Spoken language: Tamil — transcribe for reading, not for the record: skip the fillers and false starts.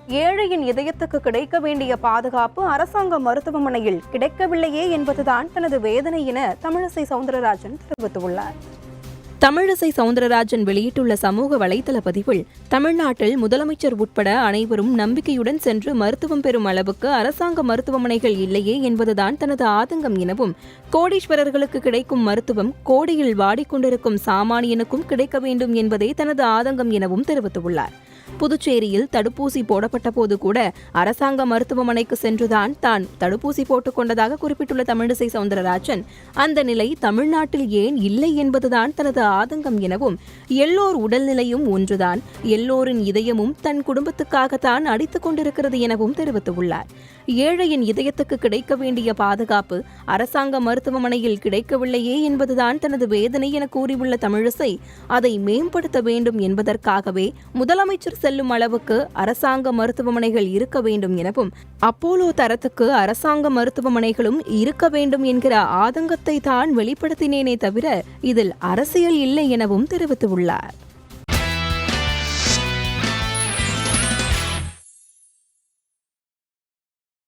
ஏழையின் இதயத்துக்கு கிடைக்க வேண்டிய பாதுகாப்பு அரசாங்க மருத்துவமனையில் கிடைக்கவில்லையே என்பதுதான் தனது வேதனை என தமிழிசை சவுந்தரராஜன் தெரிவித்துள்ளார். தமிழிசை சவுந்தரராஜன் வெளியிட்டுள்ள சமூக வலைதள பதிவில், தமிழ்நாட்டில் முதலமைச்சர் உட்பட அனைவரும் நம்பிக்கையுடன் சென்று மருத்துவம் பெறும் அளவுக்கு அரசாங்க மருத்துவமனைகள் இல்லையே என்பதுதான் தனது ஆதங்கம் எனவும், கோடீஸ்வரர்களுக்கு கிடைக்கும் மருத்துவம் கோடியில் வாடிக்கொண்டிருக்கும் சாமானியனுக்கும் கிடைக்க வேண்டும் என்பதே தனது ஆதங்கம் எனவும் தெரிவித்துள்ளார். புதுச்சேரியில் தடுப்பூசி போடப்பட்ட போது கூட அரசாங்க மருத்துவமனைக்கு சென்றுதான் தான் தடுப்பூசி போட்டுக் கொண்டதாக குறிப்பிட்டுள்ள தமிழிசை சவுந்தரராஜன், அந்த நிலை தமிழ்நாட்டில் ஏன் இல்லை என்பதுதான் தனது ஆதங்கம் எனவும், எல்லோர் உடல்நிலையும் ஒன்றுதான், எல்லோரின் இதயமும் தன் குடும்பத்துக்காகத்தான் அடித்துக் கொண்டிருக்கிறது எனவும் தெரிவித்துள்ளார். ஏழையின் இதயத்துக்கு கிடைக்க வேண்டிய பாதுகாப்பு அரசாங்க மருத்துவமனையில் கிடைக்கவில்லையே என்பதுதான் தனது வேதனை என கூறியுள்ள தமிழிசை, அதை மேம்படுத்த வேண்டும் என்பதற்காகவே முதலமைச்சர் செல்லும் அளவுக்கு அரசாங்க மருத்துவமனைகள் இருக்க வேண்டும் எனவும், அப்போலோ தரத்துக்கு அரசாங்க மருத்துவமனைகளும் இருக்க வேண்டும் என்கிற ஆதங்கத்தை தான் வெளிப்படுத்தினேனே தவிர இதில் அரசியல் இல்லை எனவும் தெரிவித்துள்ளார்.